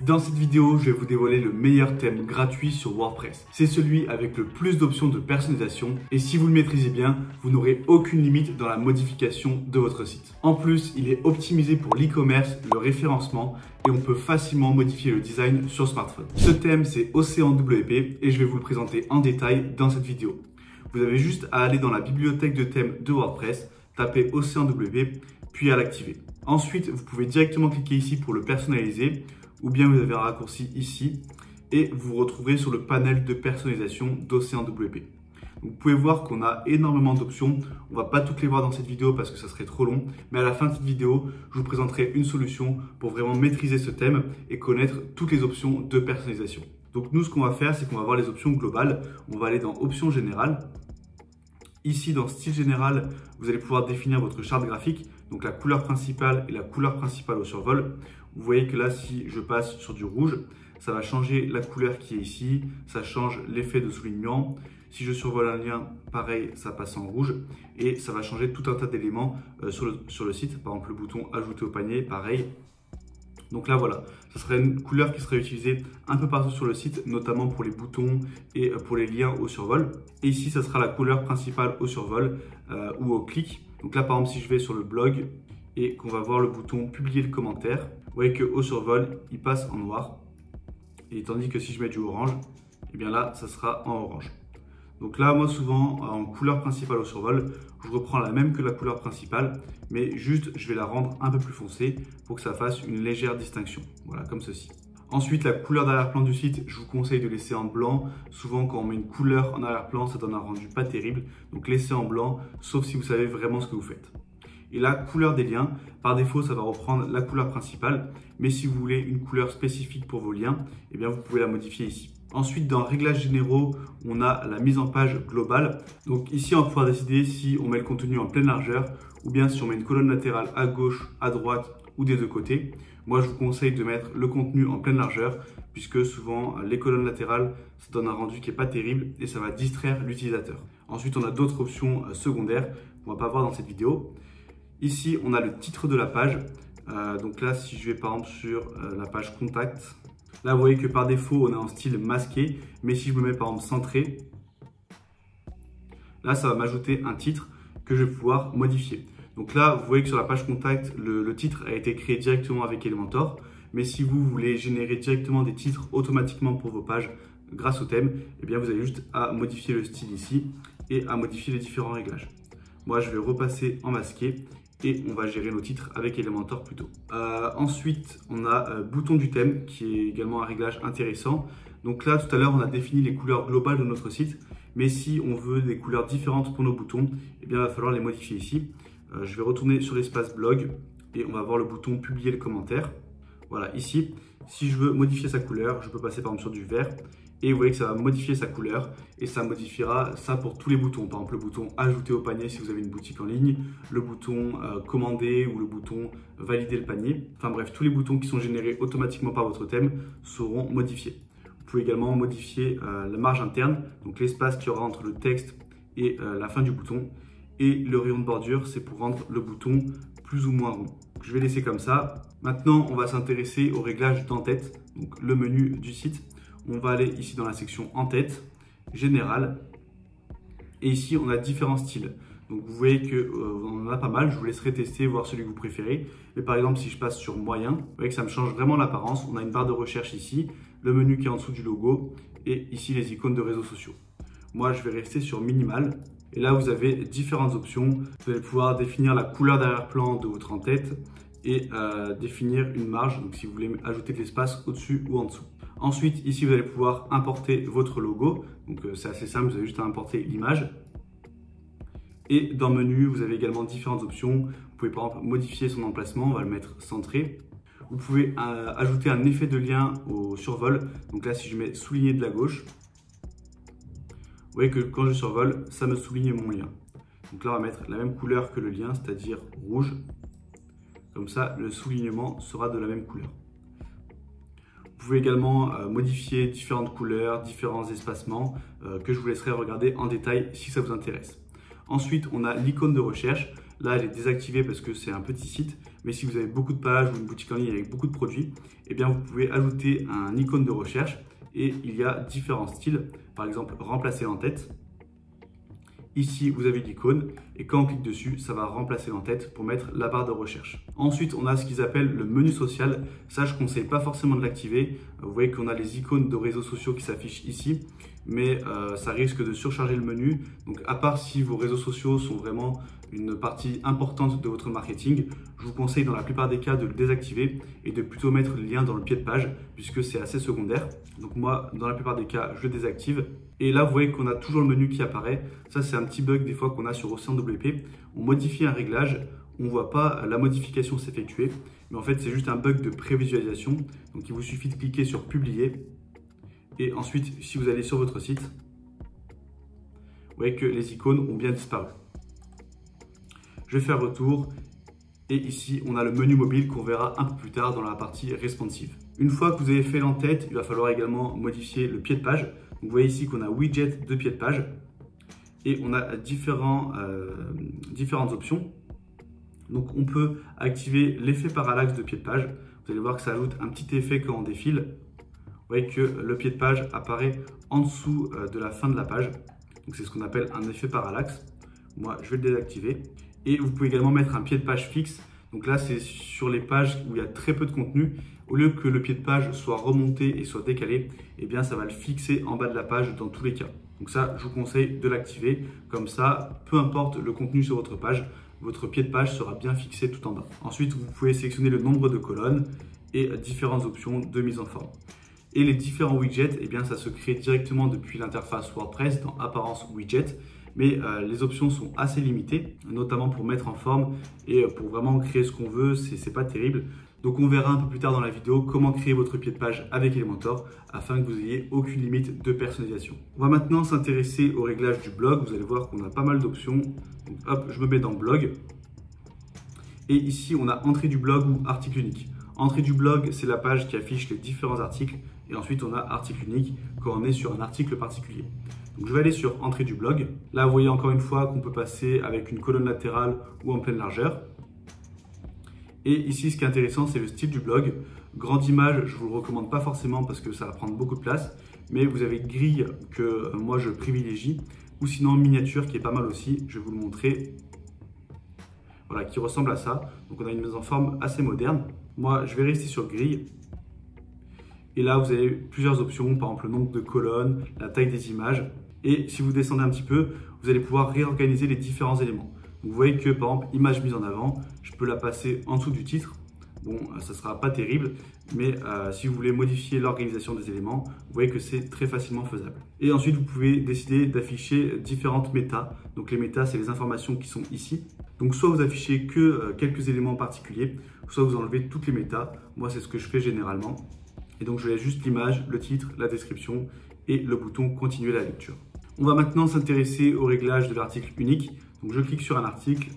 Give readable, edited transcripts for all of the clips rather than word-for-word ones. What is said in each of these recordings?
Dans cette vidéo, je vais vous dévoiler le meilleur thème gratuit sur WordPress. C'est celui avec le plus d'options de personnalisation et si vous le maîtrisez bien, vous n'aurez aucune limite dans la modification de votre site. En plus, il est optimisé pour l'e-commerce, le référencement et on peut facilement modifier le design sur smartphone. Ce thème, c'est Océan WP et je vais vous le présenter en détail dans cette vidéo. Vous avez juste à aller dans la bibliothèque de thèmes de WordPress, taper Océan WP, puis à l'activer. Ensuite, vous pouvez directement cliquer ici pour le personnaliser ou bien vous avez un raccourci ici et vous vous retrouverez sur le panel de personnalisation d'Océan WP. Vous pouvez voir qu'on a énormément d'options. On ne va pas toutes les voir dans cette vidéo parce que ça serait trop long. Mais à la fin de cette vidéo, je vous présenterai une solution pour vraiment maîtriser ce thème et connaître toutes les options de personnalisation. Donc nous, ce qu'on va faire, c'est qu'on va voir les options globales. On va aller dans Options générales. Ici, dans Style général, vous allez pouvoir définir votre charte graphique, donc la couleur principale et la couleur principale au survol. Vous voyez que là, si je passe sur du rouge, ça va changer la couleur qui est ici, ça change l'effet de soulignement. Si je survole un lien, pareil, ça passe en rouge et ça va changer tout un tas d'éléments sur le site. Par exemple, le bouton ajouter au panier, pareil. Donc là, voilà, ça serait une couleur qui serait utilisée un peu partout sur le site, notamment pour les boutons et pour les liens au survol. Et ici, ça sera la couleur principale au survol ou au clic. Donc là, par exemple, si je vais sur le blog et qu'on va voir le bouton publier le commentaire, vous voyez qu'au survol, il passe en noir. Et tandis que si je mets du orange, et bien là, ça sera en orange. Donc là, moi, souvent, en couleur principale au survol, je reprends la même que la couleur principale, mais juste, je vais la rendre un peu plus foncée pour que ça fasse une légère distinction. Voilà, comme ceci. Ensuite, la couleur d'arrière-plan du site, je vous conseille de laisser en blanc. Souvent, quand on met une couleur en arrière-plan, ça donne un rendu pas terrible. Donc, laissez en blanc, sauf si vous savez vraiment ce que vous faites. Et la couleur des liens, par défaut, ça va reprendre la couleur principale. Mais si vous voulez une couleur spécifique pour vos liens, eh bien, vous pouvez la modifier ici. Ensuite, dans Réglages généraux, on a la mise en page globale. Donc ici, on va pouvoir décider si on met le contenu en pleine largeur ou bien si on met une colonne latérale à gauche, à droite ou des deux côtés. Moi, je vous conseille de mettre le contenu en pleine largeur puisque souvent, les colonnes latérales, ça donne un rendu qui n'est pas terrible et ça va distraire l'utilisateur. Ensuite, on a d'autres options secondaires qu'on ne va pas voir dans cette vidéo. Ici, on a le titre de la page. Donc là, si je vais par exemple sur la page contact, là, vous voyez que par défaut, on est en style masqué. Mais si je me mets par exemple centré, là, ça va m'ajouter un titre que je vais pouvoir modifier. Donc là, vous voyez que sur la page contact, le titre a été créé directement avec Elementor. Mais si vous voulez générer directement des titres automatiquement pour vos pages grâce au thème, eh bien, vous avez juste à modifier le style ici et à modifier les différents réglages. Moi, je vais repasser en masqué. Et on va gérer nos titres avec Elementor plutôt. Ensuite, on a bouton du thème qui est également un réglage intéressant. Donc là, tout à l'heure, on a défini les couleurs globales de notre site. Mais si on veut des couleurs différentes pour nos boutons, eh bien, il va falloir les modifier ici. Je vais retourner sur l'espace blog et on va voir le bouton publier le commentaire. Voilà, ici, si je veux modifier sa couleur, je peux passer par exemple sur du vert. Et vous voyez que ça va modifier sa couleur et ça modifiera ça pour tous les boutons. Par exemple, le bouton ajouter au panier si vous avez une boutique en ligne, le bouton commander ou le bouton valider le panier. Enfin bref, tous les boutons qui sont générés automatiquement par votre thème seront modifiés. Vous pouvez également modifier la marge interne, donc l'espace qu'il y aura entre le texte et la fin du bouton. Et le rayon de bordure, c'est pour rendre le bouton plus ou moins rond. Donc, je vais laisser comme ça. Maintenant, on va s'intéresser au réglage d'en-tête, donc le menu du site. On va aller ici dans la section en tête, général. Et ici, on a différents styles. Donc, vous voyez qu'on en a pas mal. Je vous laisserai tester, voir celui que vous préférez. Mais par exemple, si je passe sur moyen, vous voyez que ça me change vraiment l'apparence. On a une barre de recherche ici, le menu qui est en dessous du logo et ici les icônes de réseaux sociaux. Moi, je vais rester sur minimal. Et là, vous avez différentes options. Vous allez pouvoir définir la couleur d'arrière-plan de votre en-tête et définir une marge. Donc, si vous voulez ajouter de l'espace au-dessus ou en dessous. Ensuite, ici, vous allez pouvoir importer votre logo. Donc, c'est assez simple, vous avez juste à importer l'image. Et dans menu, vous avez également différentes options. Vous pouvez par exemple modifier son emplacement, on va le mettre centré. Vous pouvez ajouter un effet de lien au survol. Donc là, si je mets souligné de la gauche, vous voyez que quand je survole, ça me souligne mon lien. Donc là, on va mettre la même couleur que le lien, c'est-à-dire rouge. Comme ça, le soulignement sera de la même couleur. Vous pouvez également modifier différentes couleurs, différents espacements que je vous laisserai regarder en détail si ça vous intéresse. Ensuite, on a l'icône de recherche. Là, elle est désactivée parce que c'est un petit site. Mais si vous avez beaucoup de pages ou une boutique en ligne avec beaucoup de produits, eh bien, vous pouvez ajouter un icône de recherche et il y a différents styles. Par exemple, remplacer l'entête. Ici, vous avez l'icône et quand on clique dessus, ça va remplacer l'entête pour mettre la barre de recherche. Ensuite, on a ce qu'ils appellent le menu social. Ça, je ne conseille pas forcément de l'activer. Vous voyez qu'on a les icônes de réseaux sociaux qui s'affichent ici, mais ça risque de surcharger le menu. Donc, à part si vos réseaux sociaux sont vraiment une partie importante de votre marketing, je vous conseille dans la plupart des cas de le désactiver et de plutôt mettre le lien dans le pied de page puisque c'est assez secondaire. Donc moi, dans la plupart des cas, je le désactive. Et là, vous voyez qu'on a toujours le menu qui apparaît. Ça, c'est un petit bug des fois qu'on a sur OceanWP. On modifie un réglage, on ne voit pas la modification s'effectuer, mais en fait, c'est juste un bug de prévisualisation. Donc, il vous suffit de cliquer sur Publier. Et ensuite, si vous allez sur votre site, vous voyez que les icônes ont bien disparu. Je vais faire retour et ici on a le menu mobile qu'on verra un peu plus tard dans la partie responsive. Une fois que vous avez fait l'entête, il va falloir également modifier le pied de page. Donc, vous voyez ici qu'on a widget de pied de page et on a différentes options. Donc on peut activer l'effet parallaxe de pied de page. Vous allez voir que ça ajoute un petit effet quand on défile. Vous voyez que le pied de page apparaît en dessous de la fin de la page. Donc c'est ce qu'on appelle un effet parallaxe. Moi je vais le désactiver. Et vous pouvez également mettre un pied de page fixe. Donc là, c'est sur les pages où il y a très peu de contenu. Au lieu que le pied de page soit remonté et soit décalé, eh bien, ça va le fixer en bas de la page dans tous les cas. Donc ça, je vous conseille de l'activer. Comme ça, peu importe le contenu sur votre pied de page sera bien fixé tout en bas. Ensuite, vous pouvez sélectionner le nombre de colonnes et différentes options de mise en forme. Et les différents widgets, eh bien, ça se crée directement depuis l'interface WordPress dans Apparence Widget. Mais les options sont assez limitées, notamment pour mettre en forme et pour vraiment créer ce qu'on veut, c'est pas terrible. Donc on verra un peu plus tard dans la vidéo comment créer votre pied de page avec Elementor afin que vous ayez aucune limite de personnalisation. On va maintenant s'intéresser au réglage du blog. Vous allez voir qu'on a pas mal d'options. Donc hop, je me mets dans blog. Et ici on a entrée du blog ou article unique. Entrée du blog, c'est la page qui affiche les différents articles. Et ensuite on a article unique quand on est sur un article particulier. Donc je vais aller sur entrée du blog. Là, vous voyez encore une fois qu'on peut passer avec une colonne latérale ou en pleine largeur. Et ici, ce qui est intéressant, c'est le style du blog. Grande image, je ne vous le recommande pas forcément parce que ça va prendre beaucoup de place. Mais vous avez grille que moi, je privilégie. Ou sinon, miniature qui est pas mal aussi. Je vais vous le montrer. Voilà, qui ressemble à ça. Donc on a une mise en forme assez moderne. Moi, je vais rester sur grille. Et là, vous avez plusieurs options, par exemple le nombre de colonnes, la taille des images. Et si vous descendez un petit peu, vous allez pouvoir réorganiser les différents éléments. Donc, vous voyez que par exemple, image mise en avant, je peux la passer en dessous du titre. Bon, ça ne sera pas terrible, mais si vous voulez modifier l'organisation des éléments, vous voyez que c'est très facilement faisable. Et ensuite, vous pouvez décider d'afficher différentes métas. Donc les métas, c'est les informations qui sont ici. Donc soit vous affichez que quelques éléments particuliers, soit vous enlevez toutes les métas. Moi, c'est ce que je fais généralement. Et donc, je laisse juste l'image, le titre, la description et le bouton « Continuer la lecture ». On va maintenant s'intéresser au réglage de l'article unique. Donc, je clique sur un article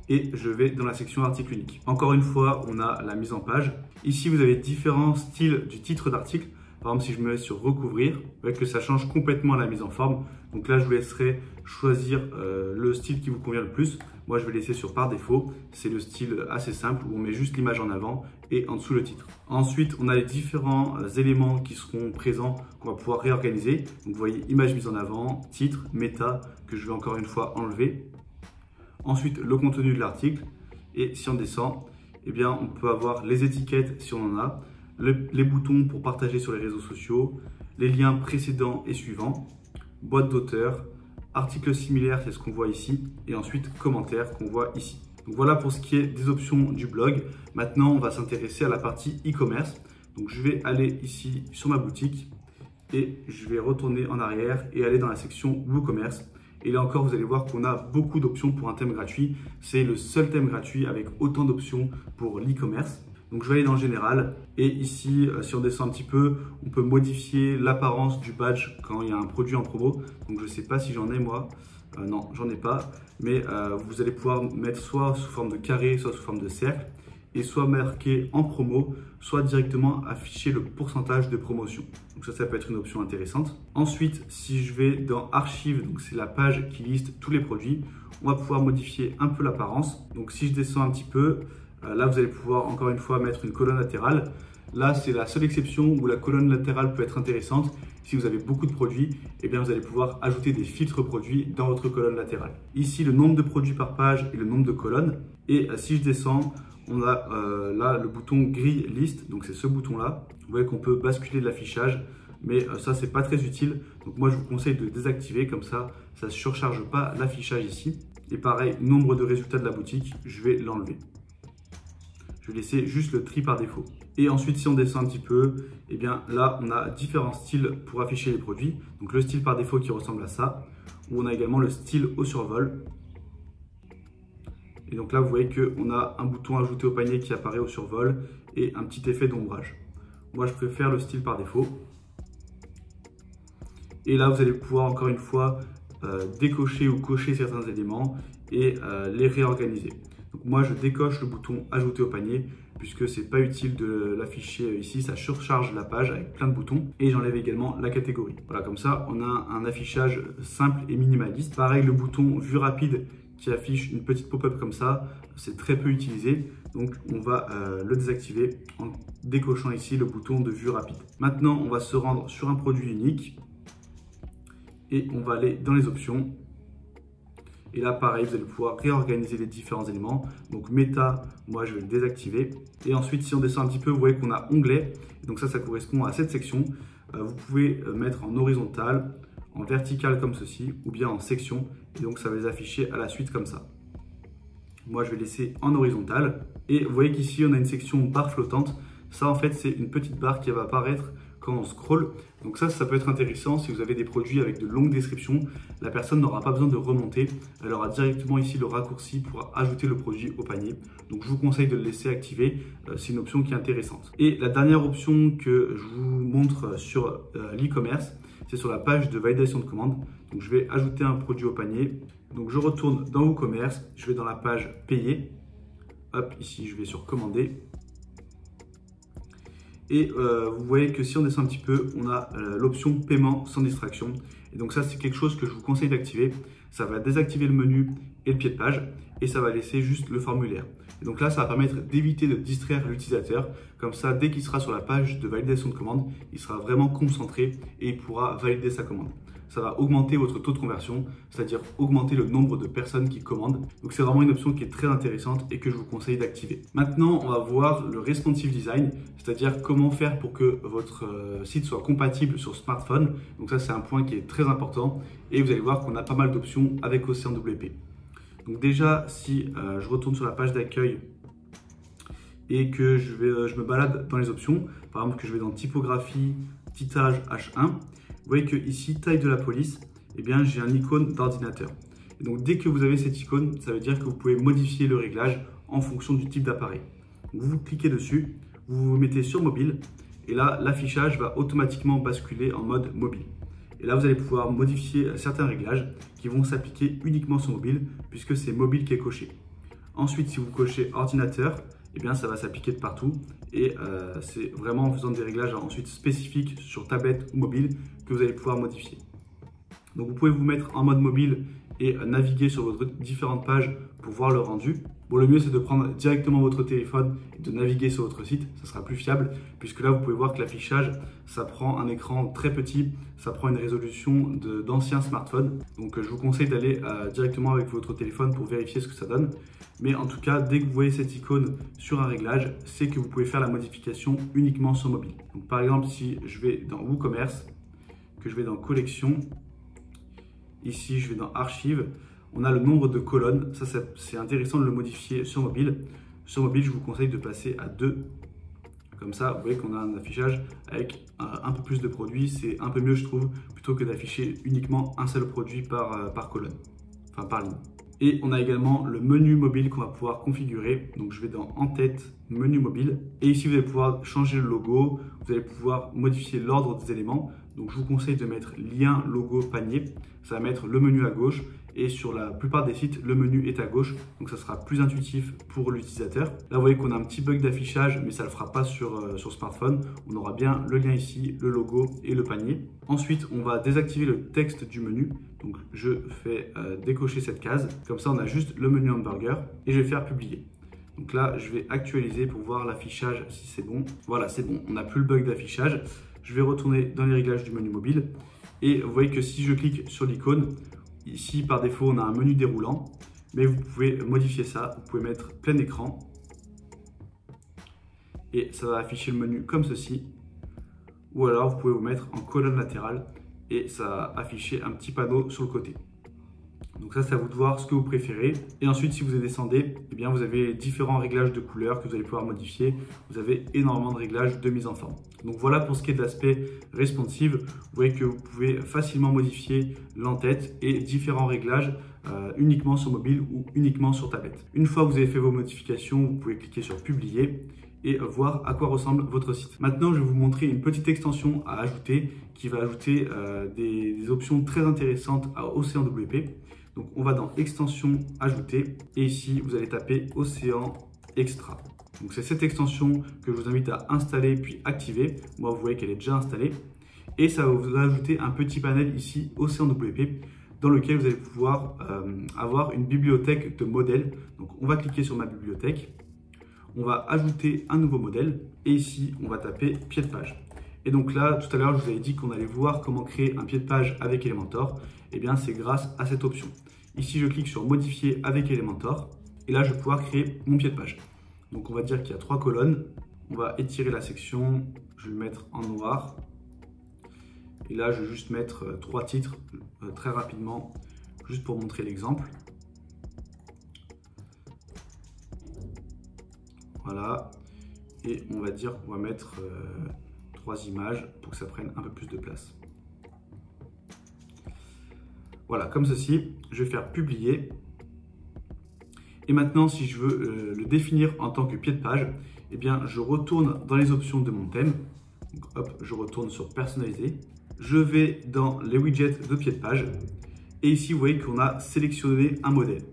et je vais dans la section article unique. Encore une fois, on a la mise en page. Ici, vous avez différents styles du titre d'article. Par exemple, si je me mets sur recouvrir, vous voyez que ça change complètement la mise en forme. Donc là, je vous laisserai choisir le style qui vous convient le plus. Moi, je vais laisser sur par défaut. C'est le style assez simple où on met juste l'image en avant et en dessous le titre. Ensuite, on a les différents éléments qui seront présents qu'on va pouvoir réorganiser. Donc, vous voyez image mise en avant, titre, méta que je vais encore une fois enlever. Ensuite, le contenu de l'article. Et si on descend, eh bien, on peut avoir les étiquettes si on en a, les boutons pour partager sur les réseaux sociaux, les liens précédents et suivants, boîte d'auteur, articles similaires, c'est ce qu'on voit ici, et ensuite commentaires qu'on voit ici. Donc voilà pour ce qui est des options du blog. Maintenant, on va s'intéresser à la partie e-commerce. Donc je vais aller ici sur ma boutique et je vais retourner en arrière et aller dans la section WooCommerce. Et là encore, vous allez voir qu'on a beaucoup d'options pour un thème gratuit. C'est le seul thème gratuit avec autant d'options pour l'e-commerce. Donc je vais aller dans le général et ici, si on descend un petit peu, on peut modifier l'apparence du badge quand il y a un produit en promo. Donc je ne sais pas si j'en ai moi, non j'en ai pas, mais vous allez pouvoir mettre soit sous forme de carré, soit sous forme de cercle. et soit marqué en promo, soit directement afficher le pourcentage de promotion. Donc ça peut être une option intéressante. Ensuite, si je vais dans Archives, donc c'est la page qui liste tous les produits, on va pouvoir modifier un peu l'apparence. Donc si je descends un petit peu, là vous allez pouvoir encore une fois mettre une colonne latérale. Là, c'est la seule exception où la colonne latérale peut être intéressante. Si vous avez beaucoup de produits, eh bien, vous allez pouvoir ajouter des filtres produits dans votre colonne latérale. Ici, le nombre de produits par page et le nombre de colonnes. Et si je descends, on a là le bouton gris liste, donc c'est ce bouton-là. Vous voyez qu'on peut basculer de l'affichage, mais ça, c'est pas très utile. Donc moi, je vous conseille de désactiver, comme ça ne surcharge pas l'affichage ici. Et pareil, nombre de résultats de la boutique, je vais l'enlever. Je vais laisser juste le tri par défaut. Et ensuite, si on descend un petit peu, eh bien là, on a différents styles pour afficher les produits. Donc le style par défaut qui ressemble à ça, ou on a également le style au survol. Et donc là, vous voyez qu'on a un bouton ajouter au panier qui apparaît au survol et un petit effet d'ombrage. Moi, je préfère le style par défaut. Et là, vous allez pouvoir encore une fois décocher ou cocher certains éléments et les réorganiser. Donc moi, je décoche le bouton ajouter au panier puisque c'est pas utile de l'afficher ici, ça surcharge la page avec plein de boutons. Et j'enlève également la catégorie. Voilà, comme ça, on a un affichage simple et minimaliste. Pareil, le bouton vue rapide qui affiche une petite pop-up comme ça, c'est très peu utilisé. Donc on va le désactiver en décochant ici le bouton de vue rapide. Maintenant, on va se rendre sur un produit unique et on va aller dans les options. Et là, pareil, vous allez pouvoir réorganiser les différents éléments. Donc méta, moi je vais le désactiver. Et ensuite, si on descend un petit peu, vous voyez qu'on a onglet. Donc ça correspond à cette section. Vous pouvez mettre en horizontal, en vertical comme ceci, ou bien en section. Et donc ça va les afficher à la suite comme ça. Moi, je vais laisser en horizontal. Et vous voyez qu'ici, on a une section barre flottante. Ça, en fait, c'est une petite barre qui va apparaître quand on scrolle. Donc ça peut être intéressant si vous avez des produits avec de longues descriptions. La personne n'aura pas besoin de remonter. Elle aura directement ici le raccourci pour ajouter le produit au panier. Donc je vous conseille de le laisser activer. C'est une option qui est intéressante. Et la dernière option que je vous montre sur l'e-commerce, c'est sur la page de validation de commande. Donc je vais ajouter un produit au panier. Donc je retourne dans WooCommerce, je vais dans la page payer. Hop, ici je vais sur commander. Et vous voyez que si on descend un petit peu, on a l'option paiement sans distraction. Et donc ça, c'est quelque chose que je vous conseille d'activer. Ça va désactiver le menu et le pied de page et ça va laisser juste le formulaire. Et donc là, ça va permettre d'éviter de distraire l'utilisateur. Comme ça, dès qu'il sera sur la page de validation de commande, il sera vraiment concentré et il pourra valider sa commande. Ça va augmenter votre taux de conversion, c'est-à-dire augmenter le nombre de personnes qui commandent. Donc c'est vraiment une option qui est très intéressante et que je vous conseille d'activer. Maintenant, on va voir le responsive design, c'est-à-dire comment faire pour que votre site soit compatible sur smartphone. Donc ça, c'est un point qui est très important et vous allez voir qu'on a pas mal d'options avec OCNWP. Donc déjà, si je retourne sur la page d'accueil et que je me balade dans les options, par exemple que je vais dans typographie, titrage H1, vous voyez que ici, taille de la police, eh bien j'ai un icône d'ordinateur. Et donc dès que vous avez cette icône, ça veut dire que vous pouvez modifier le réglage en fonction du type d'appareil. Vous cliquez dessus, vous vous mettez sur mobile et là l'affichage va automatiquement basculer en mode mobile. Et là vous allez pouvoir modifier certains réglages qui vont s'appliquer uniquement sur mobile puisque c'est mobile qui est coché. Ensuite, si vous cochez ordinateur, eh bien ça va s'appliquer de partout et c'est vraiment en faisant des réglages ensuite spécifiques sur tablette ou mobile que vous allez pouvoir modifier. Donc vous pouvez vous mettre en mode mobile et naviguer sur vos différentes pages pour voir le rendu. Bon, le mieux c'est de prendre directement votre téléphone et de naviguer sur votre site, ça sera plus fiable puisque là vous pouvez voir que l'affichage ça prend un écran très petit, ça prend une résolution d'anciens smartphones. Donc je vous conseille d'aller directement avec votre téléphone pour vérifier ce que ça donne. Mais en tout cas, dès que vous voyez cette icône sur un réglage, c'est que vous pouvez faire la modification uniquement sur mobile. Donc par exemple, si je vais dans WooCommerce, que je vais dans collection, ici je vais dans archives, on a le nombre de colonnes. Ça c'est intéressant de le modifier sur mobile. Sur mobile, je vous conseille de passer à 2. Comme ça, vous voyez qu'on a un affichage avec un peu plus de produits. C'est un peu mieux, je trouve, plutôt que d'afficher uniquement un seul produit par colonne, enfin par ligne. Et on a également le menu mobile qu'on va pouvoir configurer. Donc je vais dans en tête menu mobile. Et ici, vous allez pouvoir changer le logo, vous allez pouvoir modifier l'ordre des éléments. Donc, je vous conseille de mettre lien, logo, panier. Ça va mettre le menu à gauche. Et sur la plupart des sites, le menu est à gauche. Donc, ça sera plus intuitif pour l'utilisateur. Là, vous voyez qu'on a un petit bug d'affichage, mais ça ne le fera pas sur smartphone. On aura bien le lien ici, le logo et le panier. Ensuite, on va désactiver le texte du menu. Donc, je fais décocher cette case. Comme ça, on a juste le menu hamburger et je vais faire publier. Donc là, je vais actualiser pour voir l'affichage si c'est bon. Voilà, c'est bon. On n'a plus le bug d'affichage. Je vais retourner dans les réglages du menu mobile. Et vous voyez que si je clique sur l'icône, ici par défaut, on a un menu déroulant. Mais vous pouvez modifier ça. Vous pouvez mettre plein écran. Et ça va afficher le menu comme ceci. Ou alors, vous pouvez vous mettre en colonne latérale. Et ça va afficher un petit panneau sur le côté. Donc ça, c'est à vous de voir ce que vous préférez. Et ensuite, si vous descendez, eh bien, vous avez différents réglages de couleurs que vous allez pouvoir modifier. Vous avez énormément de réglages de mise en forme. Donc voilà pour ce qui est de l'aspect responsive. Vous voyez que vous pouvez facilement modifier l'entête et différents réglages uniquement sur mobile ou uniquement sur tablette. Une fois que vous avez fait vos modifications, vous pouvez cliquer sur publier et voir à quoi ressemble votre site. Maintenant, je vais vous montrer une petite extension à ajouter qui va ajouter des options très intéressantes à Océan WP. Donc, on va dans extension ajouter et ici, vous allez taper Océan Extra. Donc, c'est cette extension que je vous invite à installer puis activer. Moi, vous voyez qu'elle est déjà installée et ça va vous ajouter un petit panel ici Océan WP dans lequel vous allez pouvoir avoir une bibliothèque de modèles. Donc, on va cliquer sur ma bibliothèque. On va ajouter un nouveau modèle et ici, on va taper pied de page. Et donc là, tout à l'heure, je vous avais dit qu'on allait voir comment créer un pied de page avec Elementor. Eh bien, c'est grâce à cette option. Ici, je clique sur modifier avec Elementor et là, je vais pouvoir créer mon pied de page. Donc, on va dire qu'il y a 3 colonnes. On va étirer la section. Je vais le mettre en noir. Et là, je vais juste mettre 3 titres très rapidement, juste pour montrer l'exemple. Voilà. Et on va dire qu'on va mettre 3 images pour que ça prenne un peu plus de place. Voilà, comme ceci. Je vais faire publier. Et maintenant, si je veux le définir en tant que pied de page, eh bien, je retourne dans les options de mon thème. Donc, hop, je retourne sur personnaliser. Je vais dans les widgets de pied de page. Et ici, vous voyez qu'on a sélectionné un modèle.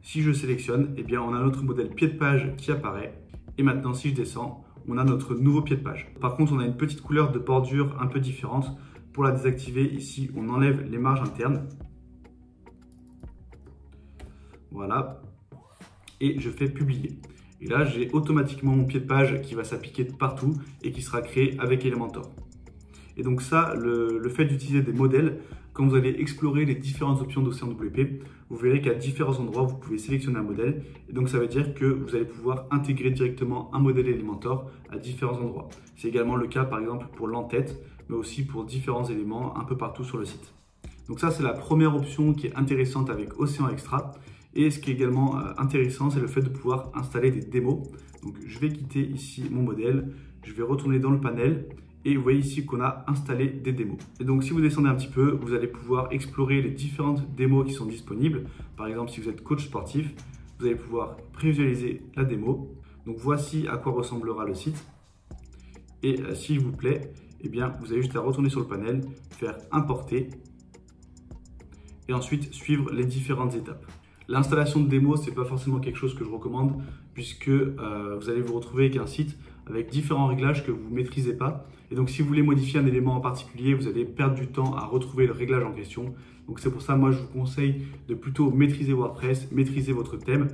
Si je sélectionne, eh bien, on a notre modèle pied de page qui apparaît. Et maintenant, si je descends, on a notre nouveau pied de page. Par contre, on a une petite couleur de bordure un peu différente. Pour la désactiver, ici, on enlève les marges internes. Voilà. Et je fais publier. Et là, j'ai automatiquement mon pied de page qui va s'appliquer partout et qui sera créé avec Elementor. Et donc ça, le fait d'utiliser des modèles, quand vous allez explorer les différentes options d'Océan WP, vous verrez qu'à différents endroits, vous pouvez sélectionner un modèle. Et donc ça veut dire que vous allez pouvoir intégrer directement un modèle Elementor à différents endroits. C'est également le cas par exemple pour l'entête, mais aussi pour différents éléments un peu partout sur le site. Donc ça, c'est la première option qui est intéressante avec Océan Extra. Et ce qui est également intéressant, c'est le fait de pouvoir installer des démos. Donc je vais quitter ici mon modèle, je vais retourner dans le panel. Et vous voyez ici qu'on a installé des démos. Et donc, si vous descendez un petit peu, vous allez pouvoir explorer les différentes démos qui sont disponibles. Par exemple, si vous êtes coach sportif, vous allez pouvoir prévisualiser la démo. Donc, voici à quoi ressemblera le site. Et s'il vous plaît, eh bien, vous avez juste à retourner sur le panel, faire importer et ensuite suivre les différentes étapes. L'installation de démos, ce n'est pas forcément quelque chose que je recommande puisque vous allez vous retrouver avec un site avec différents réglages que vous ne maîtrisez pas. Et donc, si vous voulez modifier un élément en particulier, vous allez perdre du temps à retrouver le réglage en question. Donc, c'est pour ça, moi, je vous conseille de plutôt maîtriser WordPress, maîtriser votre thème.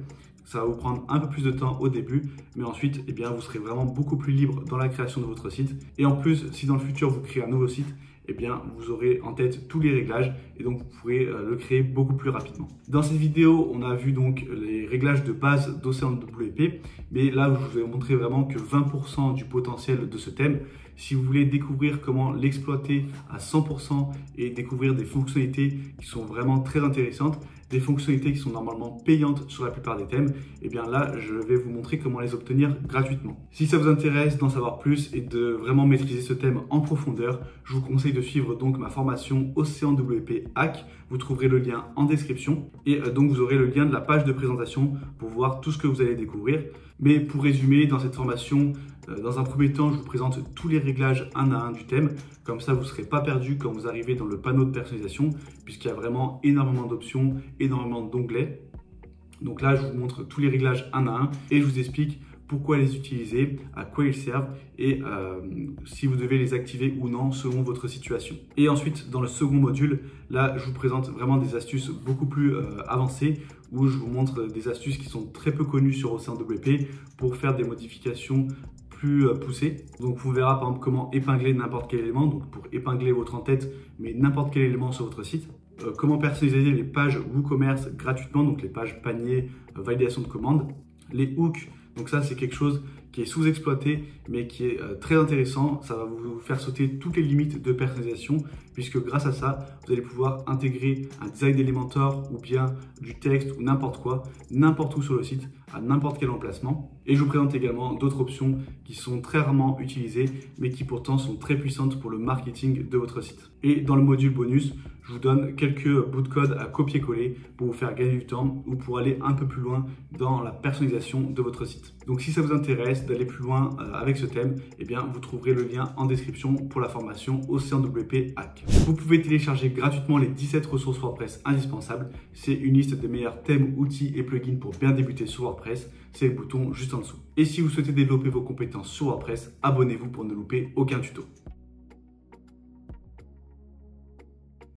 Ça va vous prendre un peu plus de temps au début, mais ensuite, eh bien, vous serez vraiment beaucoup plus libre dans la création de votre site. Et en plus, si dans le futur, vous créez un nouveau site, eh bien, vous aurez en tête tous les réglages et donc vous pourrez le créer beaucoup plus rapidement. Dans cette vidéo, on a vu donc les réglages de base d'Océan WP, mais là, je vous ai montré vraiment que 20% du potentiel de ce thème. Si vous voulez découvrir comment l'exploiter à 100% et découvrir des fonctionnalités qui sont vraiment très intéressantes, des fonctionnalités qui sont normalement payantes sur la plupart des thèmes, et bien là, je vais vous montrer comment les obtenir gratuitement. Si ça vous intéresse d'en savoir plus et de vraiment maîtriser ce thème en profondeur, je vous conseille de suivre donc ma formation Océan WP Hack. Vous trouverez le lien en description et donc vous aurez le lien de la page de présentation pour voir tout ce que vous allez découvrir. Mais pour résumer, dans cette formation, dans un premier temps, je vous présente tous les réglages un à un du thème. Comme ça, vous ne serez pas perdu quand vous arrivez dans le panneau de personnalisation, puisqu'il y a vraiment énormément d'options, énormément d'onglets. Donc là, je vous montre tous les réglages un à un et je vous explique pourquoi les utiliser, à quoi ils servent et si vous devez les activer ou non selon votre situation. Et ensuite, dans le second module, là, je vous présente vraiment des astuces beaucoup plus avancées où je vous montre des astuces qui sont très peu connues sur Océan WP pour faire des modifications plus poussées. Donc, on verra par exemple comment épingler n'importe quel élément, donc pour épingler votre en-tête, mais n'importe quel élément sur votre site. Comment personnaliser les pages WooCommerce gratuitement, donc les pages panier, validation de commande, les hooks. Donc ça, c'est quelque chose qui est sous-exploité, mais qui est très intéressant. Ça va vous faire sauter toutes les limites de personnalisation, puisque grâce à ça, vous allez pouvoir intégrer un design Elementor ou bien du texte ou n'importe quoi, n'importe où sur le site, à n'importe quel emplacement. Et je vous présente également d'autres options qui sont très rarement utilisées, mais qui pourtant sont très puissantes pour le marketing de votre site. Et dans le module bonus, je vous donne quelques bouts de code à copier-coller pour vous faire gagner du temps ou pour aller un peu plus loin dans la personnalisation de votre site. Donc si ça vous intéresse d'aller plus loin avec ce thème, eh bien vous trouverez le lien en description pour la formation Océan WP Hack. Vous pouvez télécharger gratuitement les 17 ressources WordPress indispensables. C'est une liste des meilleurs thèmes, outils et plugins pour bien débuter sur WordPress. C'est le bouton juste en dessous. Et si vous souhaitez développer vos compétences sur WordPress, abonnez-vous pour ne louper aucun tuto.